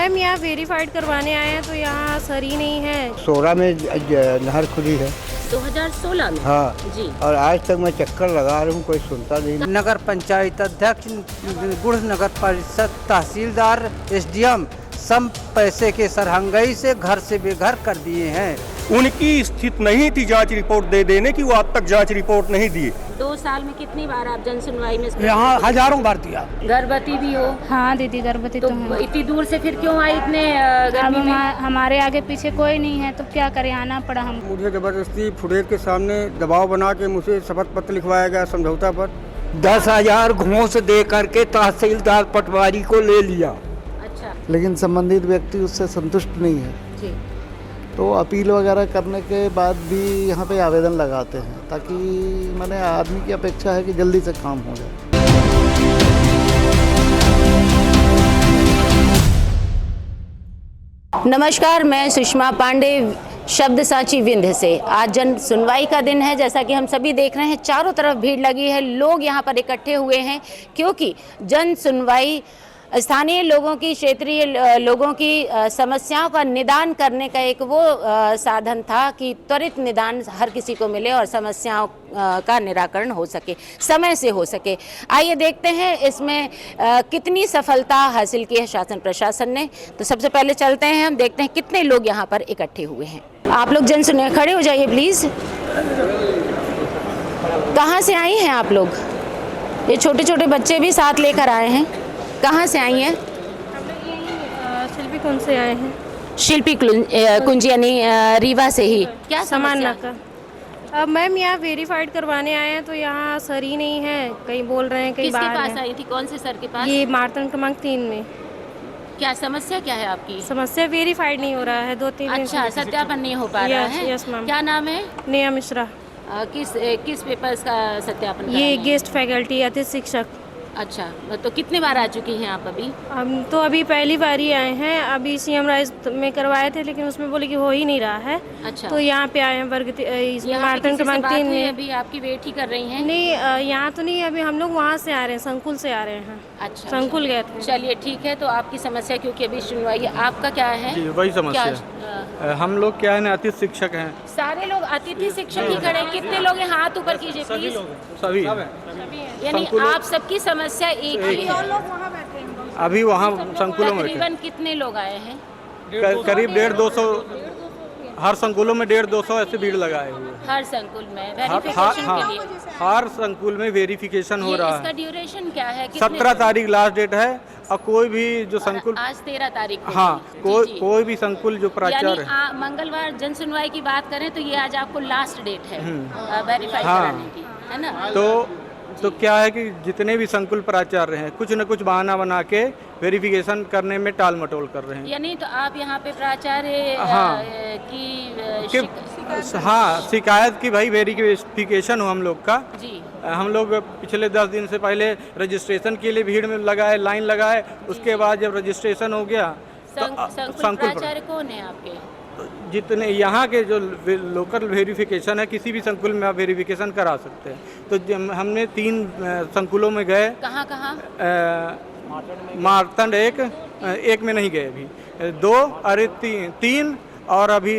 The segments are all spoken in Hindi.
मैम यहाँ वेरीफाइड करवाने आए हैं तो यहाँ सर ही नहीं है। 16 में नहर खुली है 2016 में। हाँ जी। और आज तक मैं चक्कर लगा रहा हूँ, कोई सुनता नहीं। नगर पंचायत अध्यक्ष, गुड़ नगर परिषद, तहसीलदार, SDM सब पैसे के सरहंगई से घर से बेघर कर दिए हैं। उनकी स्थिति नहीं थी जांच रिपोर्ट दे देने की, वो अब तक जांच रिपोर्ट नहीं दी। 2 साल में कितनी बार आप जन सुनवाई में? यहाँ हजारों बार दिया। गर्भवती भी हो? हाँ दीदी गर्भवती तो तो है। इतनी दूर से फिर क्यों आई इतने गर्मी में? हमारे आगे पीछे कोई नहीं है तो क्या करें, आना पड़ा हम। मुझे जबरदस्ती फुटेज के सामने दबाव बना के मुझे शपथ पत्र लिखवाया गया समझौता पर। 10,000 घूस दे करके तहसीलदार पटवारी को ले लिया। अच्छा लेकिन संबंधित व्यक्ति उससे संतुष्ट नहीं है, जी। तो अपील वगैरह करने के बाद भी यहाँ पे आवेदन लगाते हैं, ताकि मैंने आदमी की अपेक्षा है कि जल्दी से काम हो जाए। नमस्कार, मैं सुषमा पांडे, शब्द सांची विंध्य से। आज जन सुनवाई का दिन है। जैसा कि हम सभी देख रहे हैं, चारों तरफ भीड़ लगी है, लोग यहाँ पर इकट्ठे हुए हैं क्योंकि जन सुनवाई स्थानीय लोगों की, क्षेत्रीय लोगों की समस्याओं का निदान करने का एक वो साधन था कि त्वरित निदान हर किसी को मिले और समस्याओं का निराकरण हो सके, समय से हो सके। आइए देखते हैं इसमें कितनी सफलता हासिल की है शासन प्रशासन ने। तो सबसे पहले चलते हैं, हम देखते हैं कितने लोग यहाँ पर इकट्ठे हुए हैं। आप लोग जन सुनिए, खड़े हो जाइए प्लीज़। कहाँ से आई हैं आप लोग? ये छोटे छोटे बच्चे भी साथ लेकर आए हैं। कहाँ से आई हैं? हम लोग यहीं शिल्पी कुंज से आए हैं। शिल्पी कुंज यानी रीवा से ही। क्या सामान समस्या? नाका। अब मैम यहाँ वेरीफाइड करवाने आए हैं तो यहाँ सर ही नहीं है, कहीं बोल रहे हैं कहीं किसके बाहर पास है। आई थी? कौन से सर के पास? ये मार्तन क्रमांक 3 में। क्या समस्या क्या है आपकी? समस्या वेरीफाइड नहीं हो रहा है 2-3 दिन अच्छा, से। सत्यापन नहीं हो पा रहा है। Yes ma'am. क्या नाम है? नेहा मिश्रा। किस पेपर्स का सत्यापन ये कराना है? गेस्ट फैकल्टी अतिथि शिक्षक। अच्छा, तो कितने बार आ चुकी हैं आप अभी? हम तो अभी पहली बार ही आए हैं। अभी CM राइस में करवाए थे लेकिन उसमें बोले कि हो ही नहीं रहा है। अच्छा, तो यहाँ पे आए हैं वर्ग यहाँ पे मार्तन किसी से क्रमांक बात 3 हुई? में। अभी आपकी वेट ही कर रही हैं? नहीं यहाँ तो नहीं, अभी हम लोग वहाँ से आ रहे हैं, संकुल से आ रहे हैं। अच्छा, संकुल गए थे। चलिए ठीक है। तो आपकी समस्या, क्योंकि अभी सुनवाई है, आपका क्या है? जी, वही समस्या क्या, हम लोग क्या है ना, अतिथि शिक्षक हैं सारे लोग अतिथि शिक्षक ही खड़े हैं। कितने लोग हैं? हाथ ऊपर कीजिए प्लीज। सभी। यानी आप सबकी समस्या एक ही है। अभी वहाँ संकुलों में तकरीबन कितने लोग आए हैं? करीब 150-200, हर संकुलों में 150-200 ऐसे भीड़ लगाए हुए हैं। हर संकुल में वेरिफिकेशन के लिए? हर संकुल में वेरिफिकेशन हो ये रहा इसका है। ड्यूरेशन क्या है? 17 तारीख लास्ट डेट है। और कोई भी जो संकुल, आज 13 तारीख को हाँ, होगी। जी, जी। कोई भी संकुल जो प्राचार्य यानी है, मंगलवार जन सुनवाई की बात करें तो ये आज आपको लास्ट डेट है वेरीफाई हाँ। कराने की, है ना? तो क्या है कि जितने भी संकुल प्राचार्य हैं, कुछ न कुछ बहाना बना के वेरिफिकेशन करने में टाल मटोल कर रहे हैं। यानी तो आप यहाँ पे प्राचार्य हाँ। की हाँ, शिकायत की भाई वेरिफिकेशन हो हम लोग का। जी। हम लोग पिछले 10 दिन से पहले रजिस्ट्रेशन के लिए भीड़ में लगाए, लाइन लगाए। उसके बाद जब रजिस्ट्रेशन हो गया तो संकुल प्राचार्य कौन है आपके? जितने यहाँ के जो लोकल वेरिफिकेशन है, किसी भी संकुल में आप वेरिफिकेशन करा सकते हैं। तो हमने 3 संकुलों में गए। कहाँ कहाँ? मार्तंड एक में नहीं गए अभी, 2 अरे 3 और अभी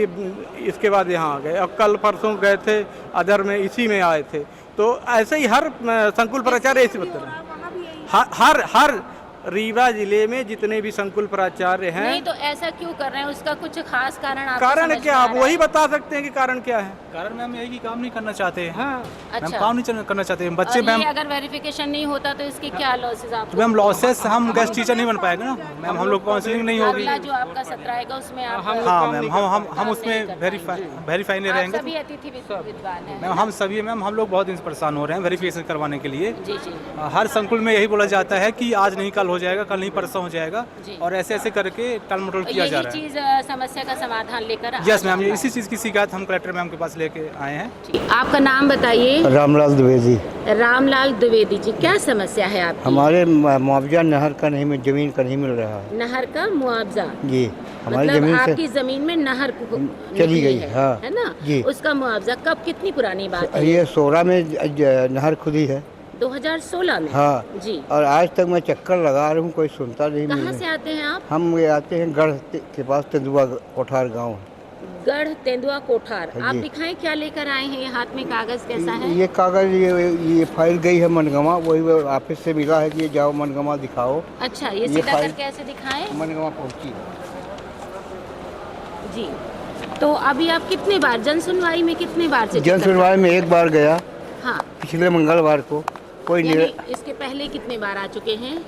इसके बाद यहाँ आ गए। अब कल परसों गए थे, अदर में इसी में आए थे। तो ऐसे ही हर संकुल प्राचार्य ऐसे बता रहे हैं। हर रीवा जिले में जितने भी संकुल प्राचार्य हैं। नहीं तो ऐसा क्यों कर रहे हैं? उसका कुछ खास कारण आपको कारण समझ क्या, में आ आप रहा वही है? बता सकते हैं कि कारण क्या है? कारण मैम यही कि काम नहीं करना चाहते हैं। हाँ, मैम अच्छा। काम नहीं करना चाहते हैं बच्चे और मैम। ये अगर वेरिफिकेशन नहीं होता तो इसके क्या लॉसेस आप? तो मैम लॉसेस, हम गेस्ट टीचर नहीं बन पाएंगे ना मैम, हम लोग काउंसलिंग नहीं होगी। अगला जो आपका सत्र आएगा उसमें आप हाँ मैम, हम उसमें वेरीफाई नहीं आप रहेंगे। सभी अतिथि विद्वान हैं। मैम हम सभी मैम, हम लोग बहुत दिन से परेशान हो रहे हैं वेरिफिकेशन करवाने के लिए। जी जी हर संकुल में यही बोला जाता है कि आज नहीं कल हो जाएगा, कल नहीं परसों हो जाएगा, जी। और ऐसे ऐसे करके टाल मटोल किया जा यही रहा है। चीज समस्या का समाधान लेकर यस मैम, इसी चीज़ की शिकायत हम कलेक्टर मैम के पास लेके आए हैं। आपका नाम बताइए। रामलाल द्विवेदी। रामलाल द्विवेदी जी, क्या समस्या है आपकी? हमारे मुआवजा नहर का नहीं, जमीन का नहीं मिल रहा है नहर का मुआवजा? जी। हमारी मतलब जमीन आपकी से जमीन में नहर चली गई है, हाँ। है ना? जी। उसका मुआवजा कब, कितनी पुरानी बात है? ये 16 में नहर खुली है 2016 में? हाँ जी। और आज तक मैं चक्कर लगा रहा हूँ, कोई सुनता नहीं। कहाँ मुझे से आते हैं आप? हम ये आते हैं गढ़ के पास, तेंदुआ कोठार गांव है। गढ़ तेंदुआ कोठार। हाँ आप जी। दिखाएं क्या लेकर आए हैं? ये हाथ में कागज कैसा है? ये कागज, ये फाइल गई है मनगवा, वही ऑफिस से मिला है कि ये जाओ मनगवा दिखाओ। अच्छा, ये ये सीधा फाइल- करके ऐसे दिखाएं। मनगवा पहुंची जी। तो अभी आप कितने बार जन सुनवाई में कितने बार से जन चक्कर सुनवाई में एक बार गया, हाँ, पिछले मंगलवार को। कोई यानी नहीं, इसके पहले कितने बार आ चुके हैं?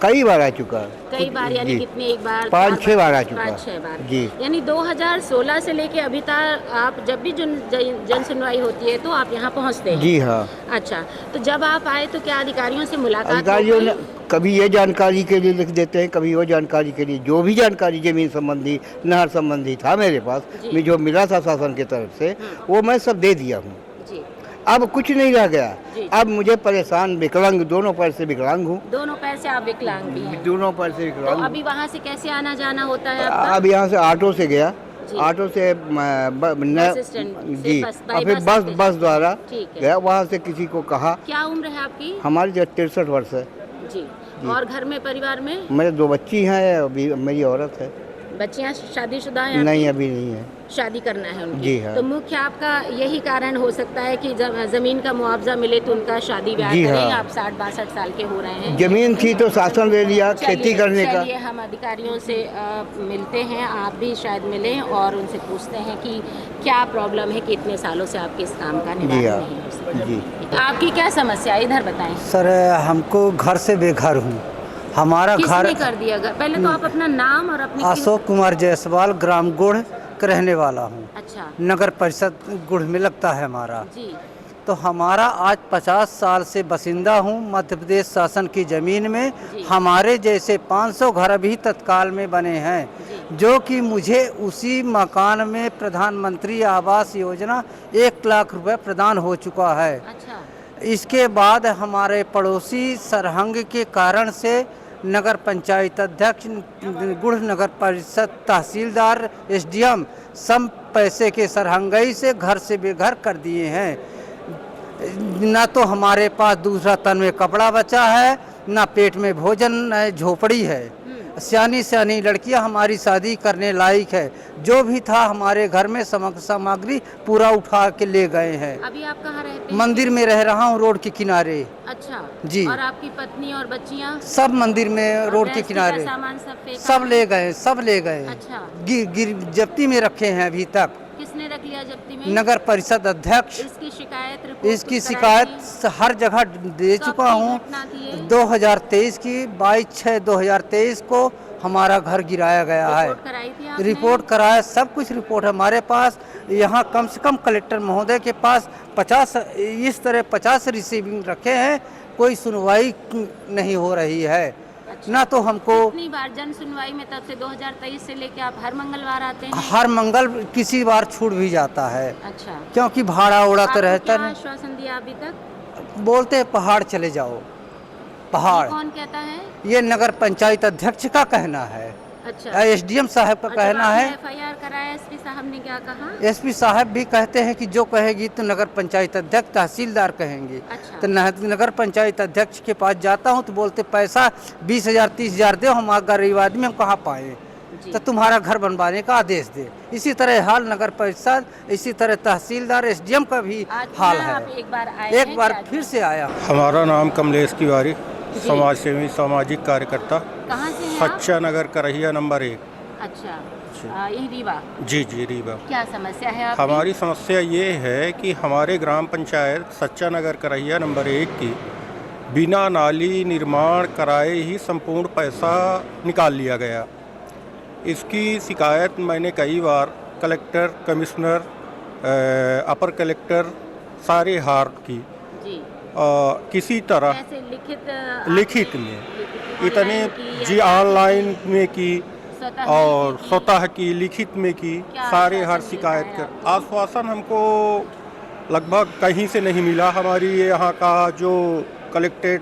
कई बार आ चुका है। कई बार, यानी जी। कितने? एक बार, 5-6 बार आ चुका है। 5-6 बार जी। यानी 2016 से लेके अभी तक आप जब भी जन सुनवाई होती है तो आप यहाँ पहुँचते हैं? जी हाँ। अच्छा, तो जब आप आए तो क्या अधिकारियों से मुलाकात हो अधिकारियों ने गई? कभी ये जानकारी के लिए लिख देते हैं, कभी वो जानकारी के लिए। जो भी जानकारी जमीन संबंधी, नहर संबंधी था मेरे पास, जी। मैं जो मिला था शासन की तरफ से, वो मैं सब दे दिया हूँ। जी। अब कुछ नहीं रह गया। जी। अब मुझे परेशान, विकलांग, दोनों पैर से विकलांग हूँ। दोनों पैर से आप विकलांग भी हैं? दोनों पैर से तो विकलांग। अभी वहाँ से कैसे आना जाना होता है आपका? अब यहाँ से ऑटो से गया, जी। ऑटो से बस स्टैंड से जी, बस, और फिर बाई बस द्वारा ठीक है। गया। वहाँ से किसी को कहा, क्या उम्र है आपकी? हमारी जो 63 वर्ष है। जी। और घर में, परिवार में मेरे 2 बच्ची हैं, अभी मेरी औरत है। बच्चियाँ शादीशुदा हैं? नहीं, अभी नहीं है। शादी करना है उनकी? जी हाँ। तो मुख्य आपका यही कारण हो सकता है कि जब जमीन का मुआवजा मिले तो उनका शादी ब्याह जी करें। हाँ। आप 60-62 साल के हो रहे हैं। जमीन थी तो शासन ले लिया खेती करने का। चलिए हम अधिकारियों से मिलते हैं, आप भी शायद मिलें और उनसे पूछते हैं कि क्या प्रॉब्लम है कि इतने सालों से आपके इस काम का जी निवारण हाँ। नहीं हो सका। जी। आपकी क्या समस्या है, इधर बताएं। सर हमको घर से बेघर हूँ। हमारा घर किसने कर दिया घर? पहले तो आप अपना नाम और अपनी अशोक कुमार जायसवाल, ग्राम गुड़ का रहने वाला हूँ। अच्छा नगर परिषद गुड़ में लगता है हमारा। जी। तो हमारा आज 50 साल से बसिंदा हूँ मध्य प्रदेश शासन की ज़मीन में। जी। हमारे जैसे 500 घर अभी तत्काल में बने हैं, जो कि मुझे उसी मकान में प्रधानमंत्री आवास योजना 1 लाख रुपए प्रदान हो चुका है। अच्छा। इसके बाद हमारे पड़ोसी सरहंग के कारण से नगर पंचायत अध्यक्ष, गुड़ नगर परिषद, तहसीलदार, एसडीएम सब पैसे के सरहंगई से घर से बेघर कर दिए हैं। ना तो हमारे पास दूसरा तन में कपड़ा बचा है, ना पेट में भोजन है, झोपड़ी है। सियानी सियानी लड़कियां हमारी शादी करने लायक है। जो भी था हमारे घर में सामग्री पूरा उठा के ले गए हैं। अभी आप कहाँ रहते हैं? मंदिर में रह रहा हूँ, रोड के किनारे। अच्छा जी। और आपकी पत्नी और बच्चियाँ? सब मंदिर में रोड के गृहस्थी का किनारे। सामान सब फेंका सब है? ले गए, सब ले गए। अच्छा। गिर जब्ती में रखे हैं अभी तक। किसने रख लिया जब्ती में? नगर परिषद अध्यक्ष। इसकी शिकायत रिपोर्ट इसकी कुछ शिकायत कराई हर जगह दे कब चुका की हूँ। घटना थी ये? 2023 की 22/6/2023 को हमारा घर गिराया गया है। रिपोर्ट कराई थी आपने? रिपोर्ट कराया, सब कुछ रिपोर्ट हमारे पास। यहाँ कम से कम कलेक्टर महोदय के पास 50 इस तरह 50 रिसीविंग रखे हैं, कोई सुनवाई नहीं हो रही है। अच्छा। ना तो हमको कितनी बार जन सुनवाई में तब से 2023 से लेके आप हर मंगलवार आते हैं? हर मंगल किसी बार छूट भी जाता है, अच्छा। क्योंकि भाड़ा उड़ा तो आपको रहता क्या नहीं। आश्वासन दिया अभी तक? बोलते हैं पहाड़ चले जाओ। पहाड़ ये कौन कहता है? ये नगर पंचायत अध्यक्ष का कहना है, अच्छा। एसडीएम साहब का कहना है। FIR कराया, एसपी साहब ने क्या कहा? एसपी साहब भी कहते हैं कि जो कहेगी तो नगर पंचायत अध्यक्ष, तहसीलदार कहेंगे। अच्छा। तो नगर पंचायत अध्यक्ष के पास जाता हूँ तो बोलते पैसा 20,000 30,000 दो, हम गरीब आदमी हम कहाँ पाए, जी। तो तुम्हारा घर बनवाने का आदेश दे। इसी तरह हाल नगर परिषद, इसी तरह तहसीलदार, एसडीएम का भी आज हाल पुनः है। आप एक बार आए एक हैं बार क्या? फिर से आया। हमारा नाम कमलेश तिवारी, समाज सेवी, सामाजिक कार्यकर्ता, कहाँ से हैं आप? सच्चा नगर करहिया नंबर 1। अच्छा। यही रीवा? जी जी रीवा। क्या समस्या है आपकी? हमारी समस्या ये है कि हमारे ग्राम पंचायत सच्चा नगर करहिया नंबर 1 की बिना नाली निर्माण कराए ही संपूर्ण पैसा निकाल लिया गया। इसकी शिकायत मैंने कई बार कलेक्टर, कमिश्नर, अपर कलेक्टर सारे हार की। जी। किसी तरह कैसे लिखित में इतने ऑनलाइन की जी या ऑनलाइन में की स्वतः और की? स्वतः की, लिखित में की, क्या सारे हर आश्वासन शिकायत मिलता है कर। आपको? आश्वासन हमको लगभग कहीं से नहीं मिला। हमारी ये यहाँ का जो कलेक्ट्रेट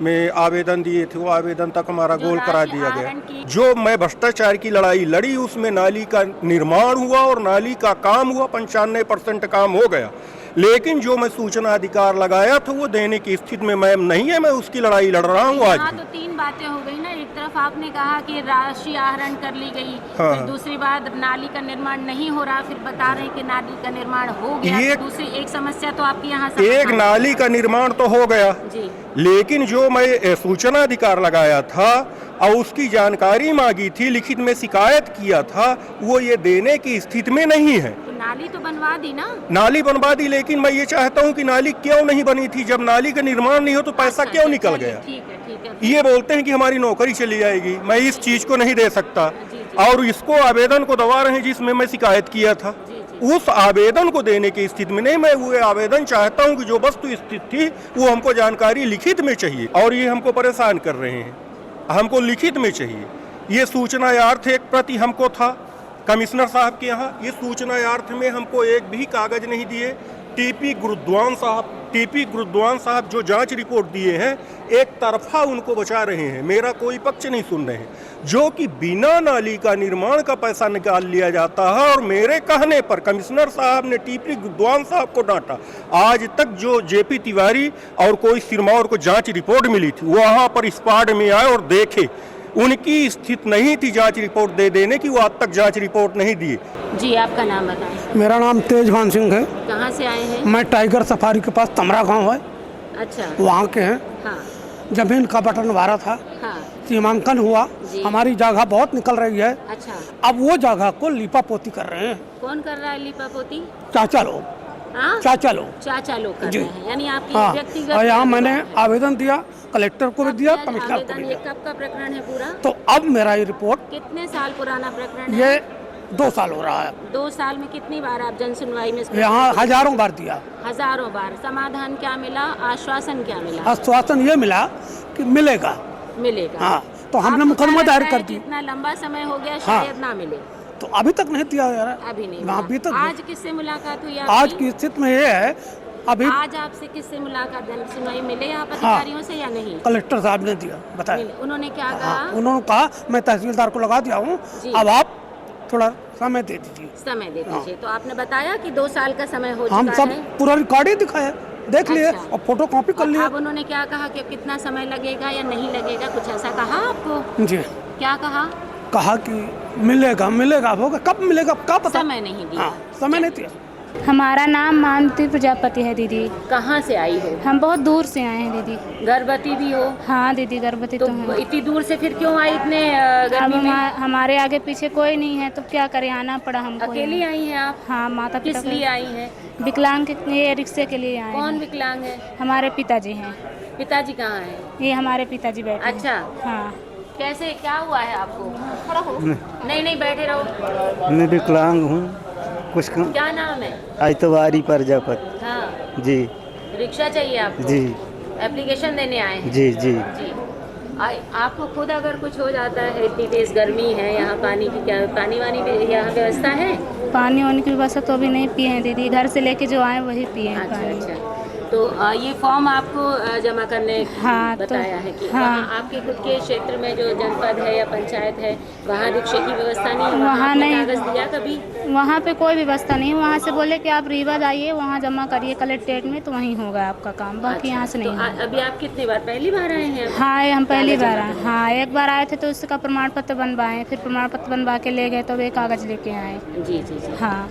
में आवेदन दिए थे वो आवेदन तक हमारा जो गोल करा राशि दिया आहरण गया। की- जो मैं भ्रष्टाचार की लड़ाई लड़ी उसमें नाली का निर्माण हुआ और नाली का काम हुआ, 95% काम हो गया। लेकिन जो मैं सूचना अधिकार लगाया था वो देने की स्थिति में मैम नहीं है। मैं उसकी लड़ाई लड़ रहा हूँ आज हाँ, भी। तो तीन बातें हो गई ना। एक तरफ आपने कहा कि राशि आहरण कर ली गई, हाँ। फिर दूसरी बात नाली का निर्माण नहीं हो रहा, फिर बता रहे हैं कि नाली का निर्माण हो गया। ये- तो दूसरी एक समस्या तो आपकी यहाँ एक नाली का निर्माण तो हो गया, जी, लेकिन जो मैं सूचना अधिकार लगाया था और उसकी जानकारी मांगी थी, लिखित में शिकायत किया था, वो ये देने की स्थिति में नहीं है। तो नाली तो बनवा दी ना। नाली बनवा दी, लेकिन मैं ये चाहता हूँ कि नाली क्यों नहीं बनी थी? जब नाली का निर्माण नहीं हो तो पैसा क्यों निकल गया? ठीक है, ठीक है। ये बोलते हैं कि हमारी नौकरी चली जाएगी। मैं इस चीज को नहीं दे सकता। और इसको आवेदन को दबा रहे हैं जिसमें मैं शिकायत किया था, उस आवेदन को देने की स्थिति में नहीं। मैं वो आवेदन चाहता हूं कि जो वस्तु स्थिति थी वो हमको जानकारी लिखित में चाहिए, और ये हमको परेशान कर रहे हैं। हमको लिखित में चाहिए। ये सूचना यार्थ एक प्रति हमको था कमिश्नर साहब के यहाँ। ये सूचना यार्थ में हमको एक भी कागज नहीं दिए। टीपी गुरुद्वान साहब जो जांच रिपोर्ट दिए हैं, एक तरफा उनको बचा रहे हैं, मेरा कोई पक्ष नहीं सुन रहे हैं। जो कि बिना नाली का निर्माण का पैसा निकाल लिया जाता है, और मेरे कहने पर कमिश्नर साहब ने टीपी गुरुद्वान साहब को डांटा। आज तक जो जेपी तिवारी और कोई सिरमौर को जांच रिपोर्ट मिली थी, वो वहाँ पर स्पॉट में आए और देखे, उनकी स्थिति नहीं थी जांच रिपोर्ट दे देने की। वो आज तक जांच रिपोर्ट नहीं दिए। जी, आपका नाम बताएं। मेरा नाम तेजभान सिंह है। कहाँ से आए हैं? मैं टाइगर सफारी के पास तमरा गांव है, अच्छा, वहाँ के हैं। हाँ, जमीन का बंटवारा था, हाँ, सीमांकन हुआ, जी। हमारी जगह बहुत निकल रही है। अच्छा। अब वो जगह को लीपा पोती कर रहे हैं कौन कर रहा है लीपा पोती? चाचा लोग, हाँ? चाचा लोग। चाचा लोग कर जी। रहे हैं, यानी आपकी हाँ, व्यक्तिगत। और यहाँ मैंने आवेदन दिया, कलेक्टर को भी दिया, कमिश्नर को आवेदन। भी ये दिया। कब का प्रकरण है पूरा? तो अब मेरा ये रिपोर्ट कितने साल पुराना प्रकरण है? ये 2 साल हो रहा है। 2 साल में कितनी बार आप जन सुनवाई में? यहाँ हजारों बार दिया। हजारों बार। समाधान क्या मिला? आश्वासन क्या मिला? आश्वासन ये मिला कि मिलेगा। मिलेगा। हाँ, तो हमने आपको मुकदमा क्या दायर लगता कर है दी। कि इतना लंबा समय हो गया, हाँ। शायद ना मिले। तो अभी तक नहीं दिया यार। अभी नहीं ना, मिला। अभी तक आज किससे मुलाकात हुई आज आपकी? की स्थिति में ये है, अभी आज आपसे किससे मुलाकात जन सुनवाई मिले आप अधिकारियों से या नहीं? कलेक्टर साहब ने दिया, बताया। मिले। उन्होंने क्या हाँ, कहा? उन्होंने कहा मैं तहसीलदार को लगा दिया हूँ, जी। अब आप थोड़ा समय दे दीजिए। समय दे दीजिए। तो आपने बताया कि 2 साल का समय हो हम चुका सब है। पूरा रिकॉर्ड ही दिखाया, देख लिए अच्छा। और फोटो कॉपी कर और लिए। अब उन्होंने क्या कहा कि कितना समय लगेगा या नहीं लगेगा, कुछ ऐसा कहा आपको? जी, क्या कहा? कहा कि मिलेगा मिलेगा, होगा कब मिलेगा क्या पता। समय नहीं दिया। हाँ, समय नहीं दिया। हमारा नाम मानती प्रजापति है दीदी। कहाँ से आई हो? हम बहुत दूर से आए हैं दीदी। गर्भवती भी हो? हाँ दीदी, गर्भवती तो तो हैं। इतनी दूर से फिर क्यों आई इतने अब गर्मी में? हमारे आगे पीछे कोई नहीं है तो क्या करें, आना पड़ा हमको। अकेली यहाँ। आई हैं आप? हाँ, माता पिता किस लिए आई हैं? विकलांग के ये रिक्शे के लिए आए कौन हैं। विकलांग है? हमारे पिताजी हैं। पिताजी कहाँ हैं? ये हमारे पिताजी बैठे हैं। अच्छा, हाँ। कैसे क्या हुआ है आपको? खड़ा हो। नहीं नहीं, बैठे रहो। मैं विकलांग हूँ, कुछ कम। क्या नाम है? आयतवारी प्रजापति। हाँ, जी रिक्शा चाहिए आपको? जी एप्लीकेशन देने आए हैं? जी जी। जी। आपको खुद अगर कुछ हो जाता है, इतनी तेज गर्मी है, यहाँ पानी की क्या पानी वानी भी यहाँ व्यवस्था है? पानी वानी की व्यवस्था तो अभी नहीं पिए हैं दीदी, घर से लेके जो आए वही पिए हैं अच्छा पानी। अच्छा। तो ये फॉर्म आपको जमा करने हाँ, तो- बताया है कि हाँ। वहाँ आपके खुद के क्षेत्र में जो जनपद है या पंचायत है, वहाँ रिक्शे की व्यवस्था नहीं है? वहाँ आपने नहीं। कागज दिया कभी? वहाँ पे कोई व्यवस्था नहीं है। वहाँ से बोले कि आप रीवा जाइए, वहाँ जमा करिए कलेक्ट्रेट में, तो वहीं होगा आपका काम, बाकी यहाँ से नहीं तो होगा। अभी आप कितनी बार, पहली बार आए हैं? हाँ, ये हम पहली कागज बार जमा आए। हाँ, एक बार आए थे तो उसका प्रमाण पत्र बनवाए, फिर प्रमाण पत्र बनवा के ले गए तो वे कागज लेके आए। जी जी जी। हाँ।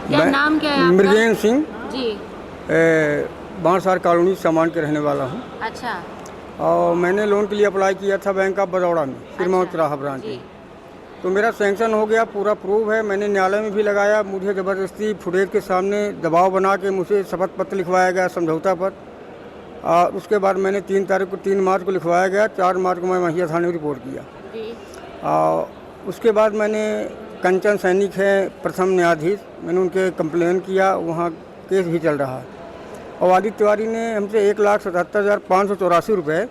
क्या नाम क्या है आपका? मृगेंद्र सिंह, जी। बांसवार कॉलोनी सामान के रहने वाला हूँ। अच्छा और मैंने लोन के लिए अप्लाई किया था बैंक ऑफ बड़ौदा में, सिरमौर अच्छा, चौराहा ब्रांच जी। में। तो मेरा सैंक्शन हो गया, पूरा प्रूव है। मैंने न्यायालय में भी लगाया, मुझे ज़बरदस्ती फुटेज के सामने दबाव बना के मुझे शपथ पत्र लिखवाया गया, समझौता पर। और उसके बाद मैंने 3 मार्च को लिखवाया गया, 4 मार्च को मैं महिला थाने में रिपोर्ट किया। जी। और उसके बाद मैंने कंचन सैनिक है प्रथम न्यायाधीश, मैंने उनके कंप्लेन किया, वहाँ केस भी चल रहा है। और आदित्य तिवारी ने हमसे 1,77,584 रुपये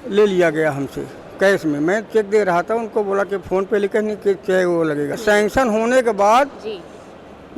ले लिया गया हमसे कैश में। मैं चेक दे रहा था, उनको बोला कि फ़ोन पे लिखा नहीं कि चेक वो लगेगा। सैंक्शन होने के बाद जी।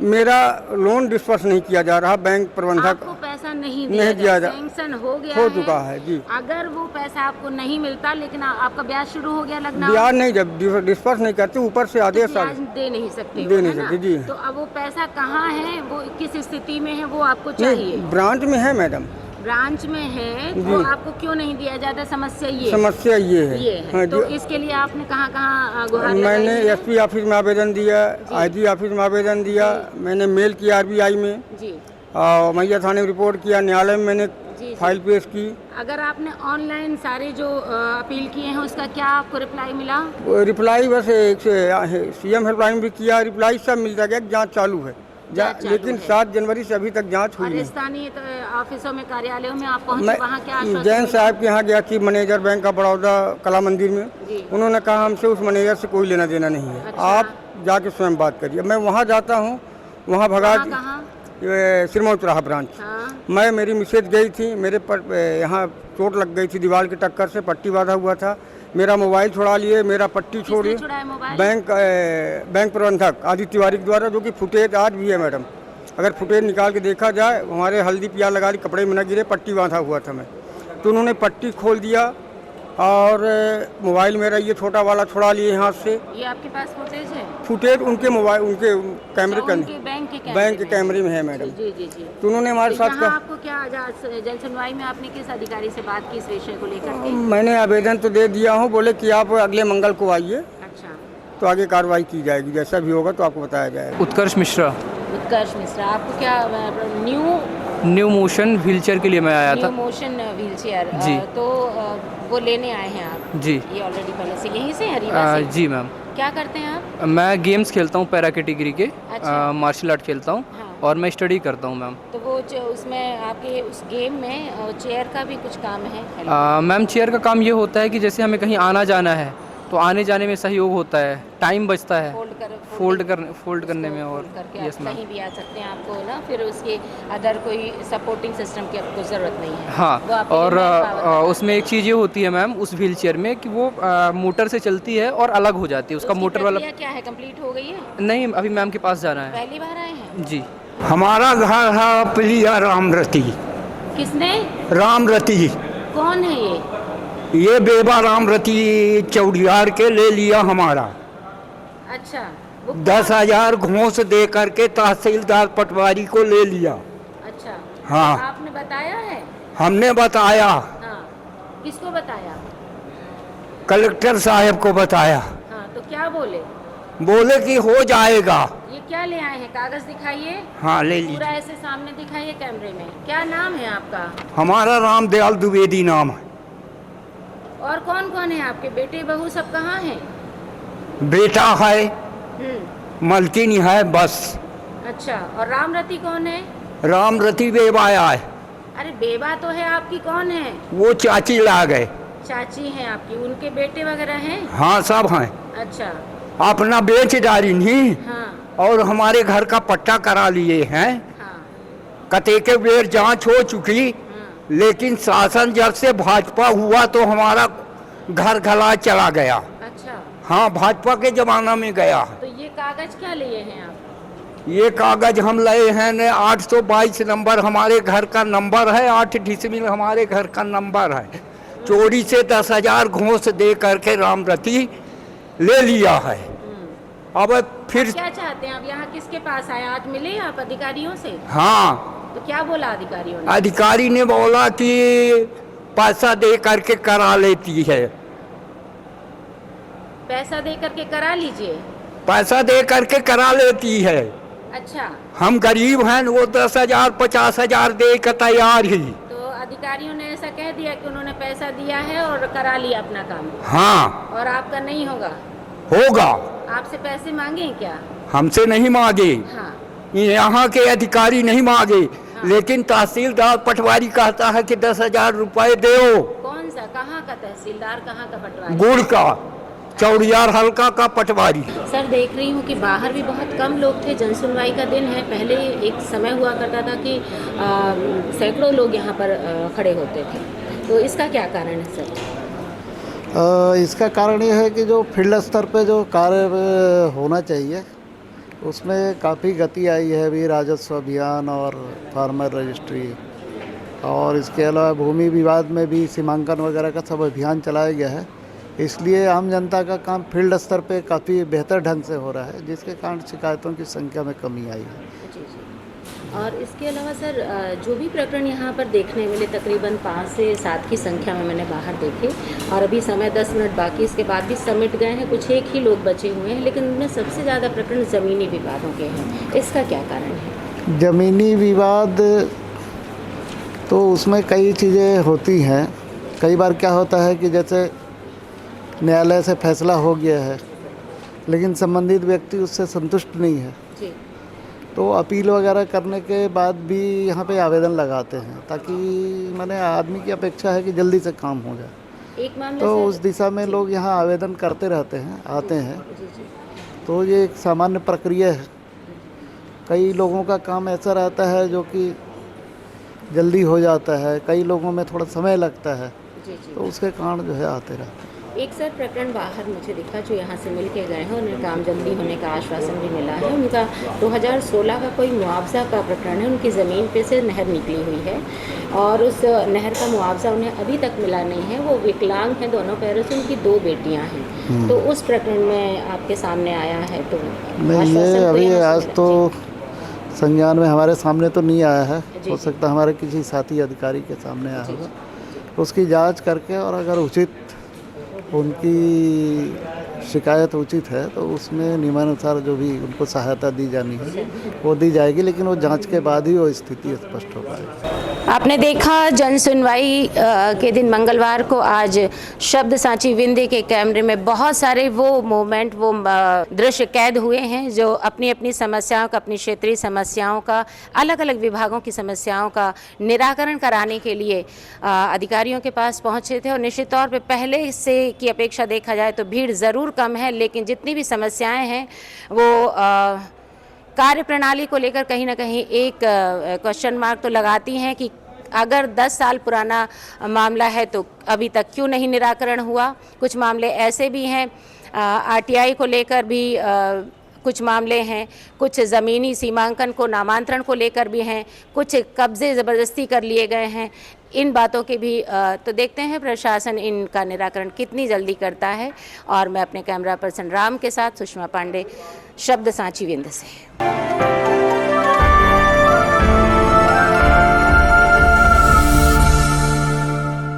मेरा लोन डिस्पर्स नहीं किया जा रहा। बैंक प्रबंधक आपको पैसा पैसा नहीं नहीं दिया जा सैंक्शन हो गया हो चुका है जी। अगर वो पैसा आपको नहीं मिलता लेकिन आपका ब्याज शुरू हो गया लगना, ब्याज नहीं, जब डिस्पर्स नहीं करते ऊपर से आदेश ब्याज दे नहीं सकते, दे नहीं सकते जी। तो अब वो पैसा कहाँ है, वो किस स्थिति में है, वो आपको चाहिए। ब्रांच में है मैडम, ब्रांच में है, तो आपको क्यों नहीं दिया जाता? समस्या ये है। हाँ, तो इसके लिए आपने कहाँ गुहार मैंने लगाई है? एसपी ऑफिस में आवेदन दिया, आईजी ऑफिस में आवेदन दिया, मैंने मेल किया आरबीआई में जी, और मैया थाने में रिपोर्ट किया, न्यायालय में मैंने जी। फाइल पेश की। अगर आपने ऑनलाइन सारे जो अपील किए हैं उसका क्या आपको रिप्लाई मिला? रिप्लाई बस एक सीएम हेल्पलाइन भी किया, रिप्लाई सब मिलता गया, जांच चालू है, लेकिन 7 जनवरी से अभी तक जांच हुई और नहीं। स्थानीय ऑफिसों में, कार्यालयों में आप पहुंचे, वहाँ क्या आश्वासन जैन मिला? साहब के यहाँ गया, chief manager bank of Baroda कला मंदिर में, जी। उन्होंने कहा हमसे उस मैनेजर से कोई लेना देना नहीं है, अच्छा। आप जाके स्वयं बात करिए। मैं वहाँ जाता हूँ, वहाँ भगा कहाँ? सिरमौर चौराहा ब्रांच। हाँ। मैं मेरी मिसेज गई थी, मेरे पर यहाँ चोट लग गई थी, दीवार की टक्कर से पट्टी बांधा हुआ था, मेरा मोबाइल छुड़ा लिए, मेरा पट्टी छोड़ी, किसने छुड़ाया मोबाइल? बैंक प्रबंधक आदित्य तिवारी के द्वारा, जो कि फुटेज आज भी है मैडम। अगर फुटेज निकाल के देखा जाए, हमारे हल्दी प्याज लगा ली, कपड़े में न गिरे, पट्टी बांधा हुआ था मैं, तो उन्होंने पट्टी खोल दिया और मोबाइल मेरा ये छोटा वाला छुड़ा लिए हाथ से। ये आपके पास फुटेज है? फुटेज उनके मोबाइल, उनके कैमरे का उनके बैंक के कैमरे में है मैडम। जी जी जी। तो उन्होंने हमारे साथ यहाँ आपको क्या जन सुनवाई में आपने किस अधिकारी से बात की इस विषय को लेकर के? मैंने आवेदन तो दे दिया हूँ, बोले कि आप अगले मंगल को आइए, अच्छा, तो आगे कार्रवाई की जाएगी, जैसा भी होगा तो आपको बताया जाएगा। उत्कर्ष मिश्रा, उत्कर्ष मिश्रा, आपको क्या न्यू मोशन व्हीलचेयर के लिए मैं आया न्यू था मोशन व्हीलचेयर, जी। तो वो लेने आए हैं आप? जी। ये ऑलरेडी पहले से यहीं से हरीवा से? जी मैम, क्या करते हैं आप? मैं गेम्स खेलता हूँ, पैरा कैटेगरी के, अच्छा। मार्शल आर्ट खेलता हूँ, हाँ। और मैं स्टडी करता हूँ मैम। तो वो उसमें आपके उस गेम में चेयर का भी कुछ काम है? मैम चेयर का काम ये होता है कि जैसे हमें कहीं आना जाना है तो आने जाने में सहयोग होता है, टाइम बचता है फोल्ड करने में, और करके यस आप मैम। कहीं भी आ सकते हैं, आपको ना फिर उसके अदर कोई सपोर्टिंग सिस्टम की आपको ज़रूरत नहीं है। वो हाँ, आपके और लिए manpower का उसमें एक चीज़ ये होती है मैम उस व्हील चेयर में कि वो मोटर से चलती है और अलग हो जाती है, उसका उसकी मोटर वाला। प्रक्रिया क्या है, कंप्लीट हो गई है? नहीं, अभी मैम के पास जाना है। पहली बार आए हैं? जी। हमारा घर है प्रिया रामरती। किसने? रामरती, कौन है ये बेबा रामरती चौड़ियार के ले लिया हमारा। अच्छा, वो 10,000 घूस दे करके तहसीलदार पटवारी को ले लिया। अच्छा, हाँ। आपने बताया है? हमने बताया, हाँ, किसको बताया? कलेक्टर साहब को बताया, हाँ, तो क्या बोले? बोले कि हो जाएगा। ये क्या ले आए हैं, कागज दिखाइए। हाँ, ले पूरा लीजिए। ऐसे सामने दिखाइए कैमरे में। क्या नाम है आपका? हमारा रामदयाल द्विवेदी नाम है। और कौन कौन है आपके बेटे बहू, सब कहाँ हैं? बेटा है, हम्म, मलकिनी है, बस। अच्छा, और रामरती कौन है? रामरती बेबा है, अरे बेबा तो है आपकी, कौन है? वो चाची ला गए। चाची हैं आपकी, उनके बेटे वगैरह हैं? हाँ, सब हैं। अच्छा, अपना बेच डाली नहीं, हाँ और हमारे घर का पट्टा करा लिए हैं। हाँ कते के बेर जांच हो चुकी, हाँ। लेकिन शासन जब से भाजपा हुआ तो हमारा घर गला चला गया। अच्छा, हाँ, भाजपा के जमाना में गया। तो ये कागज क्या लिए हैं आप? ये कागज हम लाए हैं ने 822 नंबर हमारे घर का नंबर है, 8 डिसमिल हमारे घर का नंबर है। चोरी से 10,000 घूस दे करके रामरती ले लिया है। अब फिर क्या चाहते हैं आप? यहाँ किसके पास आए, आज मिले आप अधिकारियों से? हाँ, तो क्या बोला अधिकारियों ने? अधिकारी ने बोला कि पैसा दे करके करा लेती है। पैसा दे करके करा लीजिए। पैसा दे करके करा लेती है। अच्छा, हम गरीब हैं, वो 10,000 50,000 दे कर तैयार ही। तो अधिकारियों ने ऐसा कह दिया कि उन्होंने पैसा दिया है और करा लिया अपना काम, हाँ, और आपका नहीं होगा? होगा। आपसे पैसे मांगे हैं क्या? हमसे नहीं मांगे, हाँ, यहाँ के अधिकारी नहीं मांगे, हाँ। लेकिन तहसीलदार पटवारी कहता है कि 10,000 रुपए दो। कौन सा, कहाँ का तहसीलदार, कहाँ का पटवारी? गुड़ का, चौड़ियार हल्का का पटवारी। सर, देख रही हूँ कि बाहर भी बहुत कम लोग थे, जनसुनवाई का दिन है। पहले एक समय हुआ करता था कि सैकड़ों लोग यहाँ पर खड़े होते थे, तो इसका क्या कारण है सर? इसका कारण ये है कि जो फील्ड स्तर पे जो कार्य होना चाहिए उसमें काफ़ी गति आई है। अभी राजस्व अभियान और फार्मर रजिस्ट्री और इसके अलावा भूमि विवाद में भी सीमांकन वगैरह का सब अभियान चलाया गया है। इसलिए आम जनता का काम फील्ड स्तर पे काफ़ी बेहतर ढंग से हो रहा है, जिसके कारण शिकायतों की संख्या में कमी आई है। और इसके अलावा सर जो भी प्रकरण यहाँ पर देखने मिले तकरीबन 5 से 7 की संख्या में मैंने बाहर देखे, और अभी समय 10 मिनट बाकी, इसके बाद भी समेट गए हैं, कुछ एक ही लोग बचे हुए हैं, लेकिन उनमें सबसे ज़्यादा प्रकरण ज़मीनी विवादों के हैं। इसका क्या कारण है? ज़मीनी विवाद तो उसमें कई चीज़ें होती हैं। कई बार क्या होता है कि जैसे न्यायालय से फैसला हो गया है लेकिन संबंधित व्यक्ति उससे संतुष्ट नहीं है, जी। तो अपील वगैरह करने के बाद भी यहाँ पे आवेदन लगाते हैं, ताकि मैंने आदमी की अपेक्षा है कि जल्दी से काम हो जाए। एक मामला तो सर, उस दिशा में लोग यहाँ आवेदन करते रहते हैं, आते हैं। तो ये एक सामान्य प्रक्रिया है। कई लोगों का काम ऐसा रहता है जो कि जल्दी हो जाता है, कई लोगों में थोड़ा समय लगता है, तो उसके कारण जो है आते रहते हैं। एक सर प्रकरण बाहर मुझे दिखा जो यहाँ से मिल के गए हैं, उन्हें काम जल्दी होने का आश्वासन भी मिला है। उनका 2016 का कोई मुआवजा का प्रकरण है, उनकी ज़मीन पे से नहर निकली हुई है और उस नहर का मुआवजा उन्हें अभी तक मिला नहीं है। वो विकलांग हैं दोनों पैरों से, उनकी 2 बेटियां हैं। तो उस प्रकरण में आपके सामने आया है तो नहीं, ये अभी आज तो संज्ञान में हमारे सामने तो नहीं आया है, हो सकता है हमारे किसी साथी अधिकारी के सामने आया होगा। उसकी जांच करके और अगर उचित उनकी शिकायत उचित है तो उसमें नियमानुसार जो भी उनको सहायता दी जानी है वो दी जाएगी, लेकिन वो जांच के बाद ही वो स्थिति स्पष्ट हो पाएगी। आपने देखा जन सुनवाई के दिन मंगलवार को आज शब्द सांची विंध्य के कैमरे में बहुत सारे वो मोमेंट, वो दृश्य कैद हुए हैं जो अपनी अपनी समस्याओं का, अपनी क्षेत्रीय समस्याओं का, अलग अलग विभागों की समस्याओं का निराकरण कराने के लिए अधिकारियों के पास पहुंचे थे। और निश्चित तौर पे पहले से की अपेक्षा देखा जाए तो भीड़ ज़रूर कम है, लेकिन जितनी भी समस्याएं हैं वो कार्य प्रणाली को लेकर कहीं ना कहीं एक क्वेश्चन मार्क तो लगाती हैं कि अगर 10 साल पुराना मामला है तो अभी तक क्यों नहीं निराकरण हुआ। कुछ मामले ऐसे भी हैं, आरटीआई को लेकर भी कुछ मामले हैं, कुछ ज़मीनी सीमांकन को, नामांतरण को लेकर भी हैं, कुछ कब्जे ज़बरदस्ती कर लिए गए हैं। इन बातों के भी तो देखते हैं प्रशासन इनका निराकरण कितनी जल्दी करता है। और मैं अपने कैमरा पर्सन राम के साथ सुषमा पांडे, शब्द सांची विंध्य से।